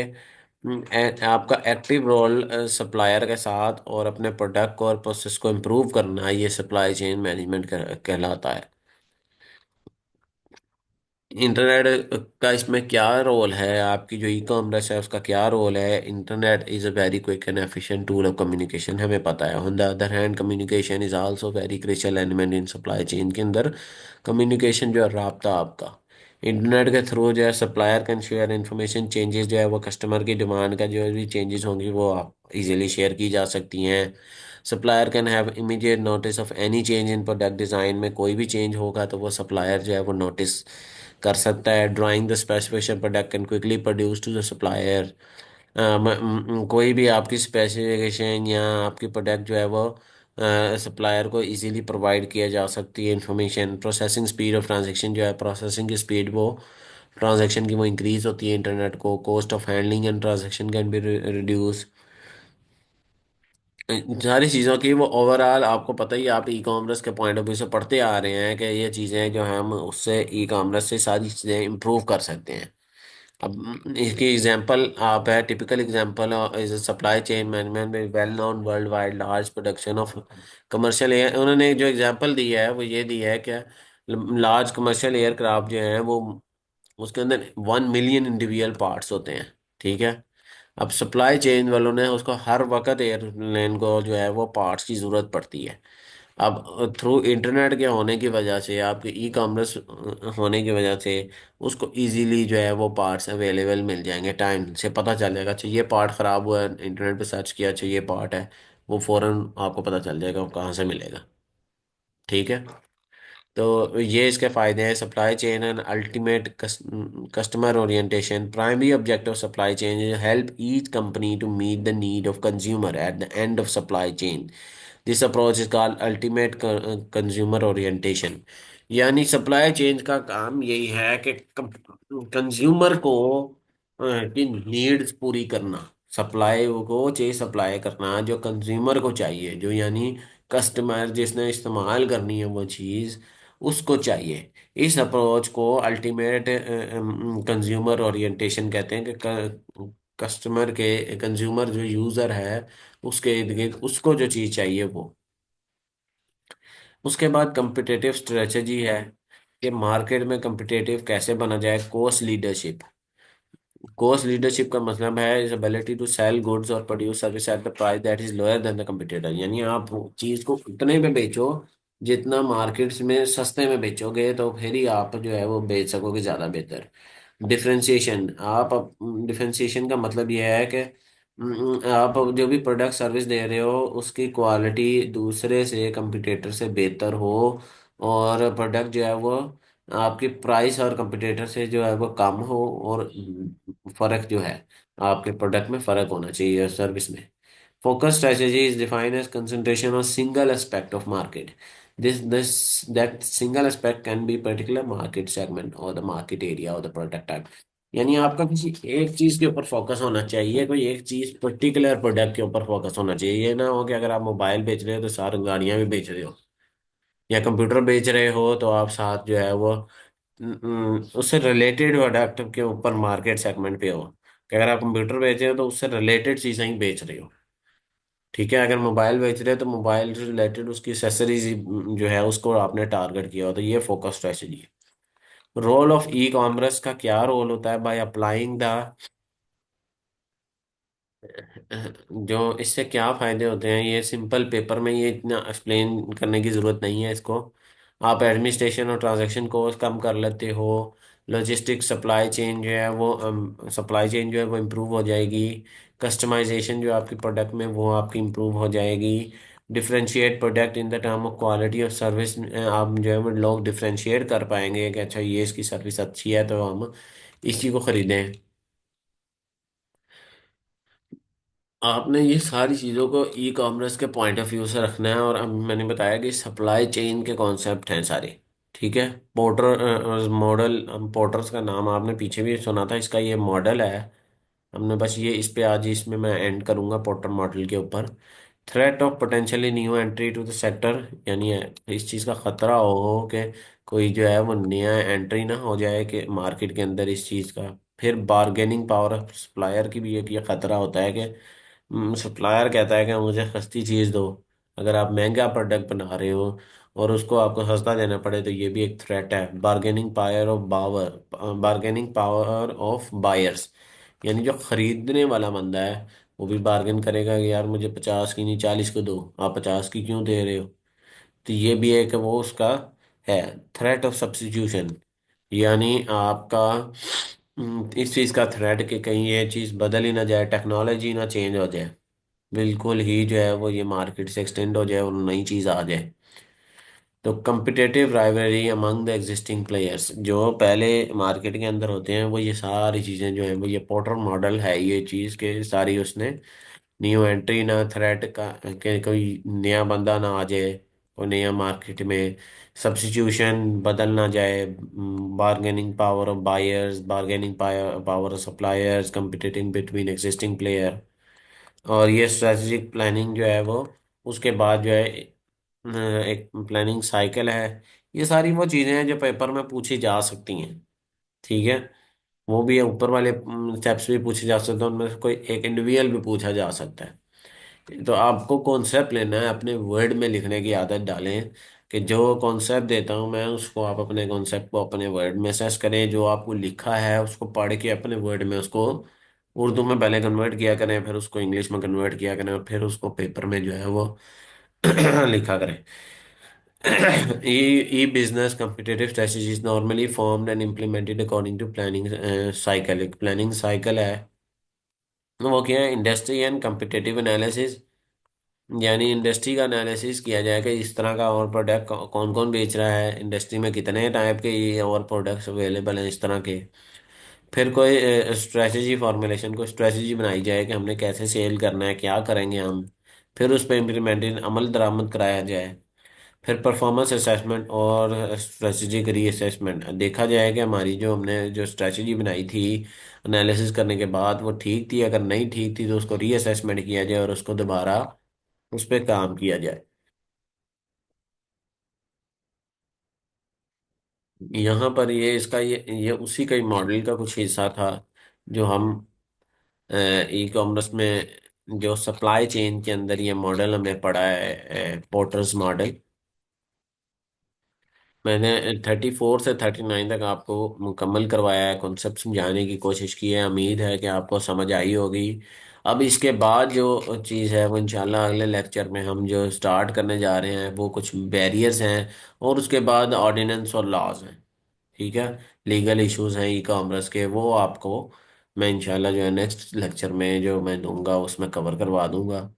आपका active role supplier के साथ और अपने प्रोडक्ट को और प्रोसेस को इम्प्रूव करना, ये सप्लाई चेन मैनेजमेंट कहलाता है। इंटरनेट का इसमें क्या रोल है, आपकी जो ई कॉमर्स है उसका क्या रोल है। Internet is a very quick and efficient tool of communication, हमें पता है। On the other hand communication is also very crucial element in supply chain के अंदर। कम्युनिकेशन जो है, राब्ता आपका इंटरनेट के थ्रू जो है, supplier can share information changes जो है वो कस्टमर की डिमांड का जो भी चेंजेस होंगी वो आप इजीली शेयर की जा सकती हैं। Supplier can have immediate notice of any change in product design में, कोई भी चेंज होगा तो वो सप्लायर जो है वो नोटिस कर सकता है। Drawing the specification product can quickly produce to the supplier. कोई भी आपकी स्पेसिफिकेशन या आपकी प्रोडक्ट जो है वो सप्लायर को इजीली प्रोवाइड किया जा सकती है information. Processing speed of transaction जो है, प्रोसेसिंग की स्पीड वो ट्रांजैक्शन की वो इंक्रीज होती है इंटरनेट को। Cost of handling and transaction can be reduce. सारी चीज़ों की वो ओवरऑल आपको पता ही है, आप ई कॉमर्स के पॉइंट ऑफ व्यू से पढ़ते आ रहे हैं कि ये चीज़ें जो हैं हम उससे ई कॉमर्स से सारी चीज़ें इम्प्रूव कर सकते हैं। अब इसकी एग्जांपल आप है, typical example is supply chain management में well known world wide large production of commercial air. उन्होंने जो एग्जांपल दी है वो ये दी है कि लार्ज कमर्शियल एयरक्राफ्ट जो हैं वो, उसके अंदर 1 मिलियन इंडिविजुअल पार्ट्स होते हैं। ठीक है। अब सप्लाई चेन वालों ने उसको हर वक्त एयरलाइन को जो है वो पार्ट्स की ज़रूरत पड़ती है। अब थ्रू इंटरनेट के होने की वजह से, आपके ई कॉमर्स होने की वजह से, उसको इजीली जो है वो पार्ट्स अवेलेबल मिल जाएंगे। टाइम से पता चल जाएगा, अच्छा ये पार्ट ख़राब हुआ है, इंटरनेट पे सर्च किया, अच्छा ये पार्ट है, वो फ़ौरन आपको पता चल जाएगा वो कहाँ से मिलेगा। ठीक है। तो ये इसके फायदे हैं। Supply chain and ultimate customer orientation, primary objective of supply chain is help each company to meet the need of consumer at the end of supply chain. This approach is called ultimate consumer orientation. यानी supply chain का काम यही है कि consumer को की needs पूरी करना, सप्लाई को चाहिए, सप्लाई करना जो कंज्यूमर को चाहिए, जो यानी कस्टमर जिसने इस्तेमाल करनी है वो चीज़, उसको चाहिए। इस अप्रोच को अल्टीमेट कंज्यूमर ओरिएंटेशन कहते हैं कि कस्टमर के, कंज्यूमर जो यूज़र है उसके इर्द गिर्द उसको जो चीज़ चाहिए वो। उसके बाद कंपिटेटिव स्ट्रेटजी है कि मार्केट में कंपिटेटिव कैसे बना जाए। कोस्ट लीडरशिप, कोस्ट लीडरशिप का मतलब है is ability to sell goods और produce service at the price that is lower than the competitor. यानी आप चीज को उतने में बेचो जितना मार्केट्स में सस्ते में बेचोगे, तो फिर ही आप जो है वो बेच सकोगे ज्यादा बेहतर। डिफरेंशिएशन, आप डिफरेंशिएशन का मतलब यह है कि आप जो भी प्रोडक्ट सर्विस दे रहे हो उसकी क्वालिटी दूसरे से, कंपटीटर से बेहतर हो, और प्रोडक्ट जो है वो आपकी प्राइस और कंपटीटर से जो है वो कम हो, और फर्क जो है आपके प्रोडक्ट में फर्क होना चाहिए सर्विस में। Focus strategy is defined as concentration on single aspect of market. This that single aspect can be particular market segment or the market area or the product type. यानी आपका किसी एक चीज के ऊपर फोकस होना चाहिए, कोई एक चीज पर्टिकुलर प्रोडक्ट के ऊपर फोकस होना चाहिए। ये ना हो कि अगर आप मोबाइल बेच रहे हो तो सारी गाड़ियां भी बेच रहे हो, या कंप्यूटर बेच रहे हो तो आप साथ जो है वो उससे रिलेटेड प्रोडक्ट के ऊपर मार्केट सेगमेंट पे हो, कि अगर आप कंप्यूटर बेच रहे हो तो उससे रिलेटेड चीजें ही बेच रहे हो। ठीक है। अगर मोबाइल बेच रहे हैं तो मोबाइल से रिलेटेड उसकी एसेसरीज जो है उसको आपने टारगेट किया हो, तो ये फोकस स्ट्रेटजी है। रोल ऑफ ई कॉमर्स का क्या रोल होता है, बाय अप्लाइंग द, जो इससे क्या फायदे होते हैं, ये सिंपल पेपर में ये इतना एक्सप्लेन करने की जरूरत नहीं है इसको। आप एडमिनिस्ट्रेशन और ट्रांजैक्शन कॉस्ट कम कर लेते हो। लॉजिस्टिक सप्लाई चेन जो है वो इम्प्रूव हो जाएगी। कस्टमाइजेशन जो आपकी प्रोडक्ट में वो आपकी इम्प्रूव हो जाएगी। Differentiate product in the term of quality और सर्विस, आप जो है वो लोग डिफरेंशिएट कर पाएंगे कि अच्छा ये इसकी सर्विस अच्छी है तो हम इसी को खरीदें। आपने ये सारी चीज़ों को ई कॉमर्स के पॉइंट ऑफ व्यू से रखना है, और अब मैंने बताया कि सप्लाई चेन के कॉन्सेप्ट हैं सारे। ठीक है। पोर्टर मॉडल, पोर्टर्स का नाम आपने पीछे भी सुना था, इसका ये मॉडल है। हमने बस ये इस पे आज इसमें मैं एंड करूंगा पोर्टर मॉडल के ऊपर। Threat of potentially new entry to the sector, यानी इस चीज़ का खतरा हो कि कोई जो है वो नया एंट्री ना हो जाए कि मार्केट के अंदर इस चीज़ का। फिर बार्गेनिंग पावर ऑफ सप्लायर की भी एक ये खतरा होता है कि सप्लायर कहता है कि मुझे सस्ती चीज़ दो। अगर आप महंगा प्रोडक्ट बना रहे हो और उसको आपको सस्ता देना पड़े तो ये भी एक थ्रेट है। बार्गेनिंग पावर ऑफ बायर्स, यानी जो खरीदने वाला बंदा है वो भी बार्गेन करेगा कि यार मुझे 50 की नहीं 40 को दो, आप 50 की क्यों दे रहे हो। तो ये भी एक वो उसका है। थ्रेट ऑफ सब्स्टिट्यूशन, यानी आपका इस चीज़ का थ्रेट कि कहीं ये चीज़ बदल ही ना जाए, टेक्नोलॉजी ना चेंज हो जाए, बिल्कुल ही जो है वो ये मार्केट से एक्सटेंड हो जाए और नई चीज़ आ जाए। तो competitive rivalry among the existing players, जो पहले मार्केट के अंदर होते हैं वो ये सारी चीज़ें जो है वो ये पोर्टर मॉडल है ये चीज़ के सारी उसने न्यू एंट्री ना थ्रेट का कि कोई नया बंदा ना आ जाए कोई नया मार्केट में, सब्स्टिट्यूशन बदल ना जाए, bargaining power of buyers, bargaining power of suppliers, competing between existing player. और ये स्ट्रेटेजिक प्लानिंग जो है वो उसके बाद जो है एक प्लानिंग साइकिल है। ये सारी वो चीज़ें हैं जो पेपर में पूछी जा सकती हैं। ठीक है। वो भी ऊपर वाले स्टेप्स भी पूछे जा सकते हैं, उनमें से कोई एक इंडिविजुअल भी पूछा जा सकता है। तो आपको कॉन्सेप्ट लेना है, अपने वर्ड में लिखने की आदत डालें कि जो कॉन्सेप्ट देता हूँ मैं उसको आप अपने कॉन्सेप्ट को अपने वर्ड में सेस करें, जो आपको लिखा है उसको पढ़ के अपने वर्ड में उसको उर्दू में पहले कन्वर्ट किया करें, फिर उसको इंग्लिश में कन्वर्ट किया करें, और फिर उसको पेपर में जो है वो लिखा करें। ई business competitive strategies normally formed and implemented according to planning cycle। एक प्लानिंग साइकिल है, वो क्या है, इंडस्ट्री एंड competitive एनालिसिस, यानी इंडस्ट्री का एनालिसिस किया जाए कि इस तरह का और प्रोडक्ट कौन कौन बेच रहा है, इंडस्ट्री में कितने टाइप के ये और प्रोडक्ट्स अवेलेबल हैं इस तरह के। फिर कोई स्ट्रेटजी फॉर्मुलेशन, को स्ट्रेटजी बनाई जाए कि हमने कैसे सेल करना है, क्या करेंगे हम। फिर उस पर इम्प्लीमेंटेशन अमल दरामद कराया जाए। फिर परफॉर्मेंस असेसमेंट और स्ट्रेटजिक रीअसेसमेंट, देखा जाए कि हमारी जो हमने जो स्ट्रेटजी बनाई थी एनालिसिस करने के बाद वो ठीक थी, अगर नहीं ठीक थी तो उसको रीअसेसमेंट किया जाए और उसको दोबारा उस पर काम किया जाए। यहाँ पर ये इसका ये उसी का ही मॉडल का कुछ हिस्सा था जो हम ई कॉमर्स में जो सप्लाई चेन के अंदर ये मॉडल हमने पढ़ा है, पोर्टर्स मॉडल। मैंने 34 से 39 तक आपको मुकम्मल करवाया है, कॉन्सेप्ट समझाने की कोशिश की है, उम्मीद है कि आपको समझ आई होगी। अब इसके बाद जो चीज़ है वो इंशाल्लाह अगले लेक्चर में हम जो स्टार्ट करने जा रहे हैं वो कुछ बैरियर्स हैं, और उसके बाद ऑर्डिनेंस और लॉज हैं। ठीक है। लीगल इश्यूज हैं ई कॉमर्स के, वो आपको मैं इंशाल्लाह जो है नेक्स्ट लेक्चर में जो मैं दूंगा उसमें कवर करवा दूंगा।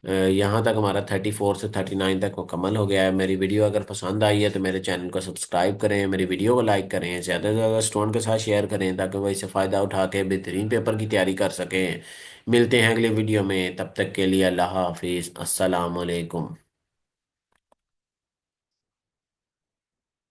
यहाँ तक हमारा 34 से 39 तक मुकम्मल हो गया है। मेरी वीडियो अगर पसंद आई है तो मेरे चैनल को सब्सक्राइब करें, मेरी वीडियो को लाइक करें, ज़्यादा से ज़्यादा स्टूडेंट के साथ शेयर करें ताकि वो इससे फ़ायदा उठा के बेहतरीन पेपर की तैयारी कर सकें। मिलते हैं अगले वीडियो में, तब तक के लिए अल्लाह हाफिज़, अस्सलाम वालेकुम।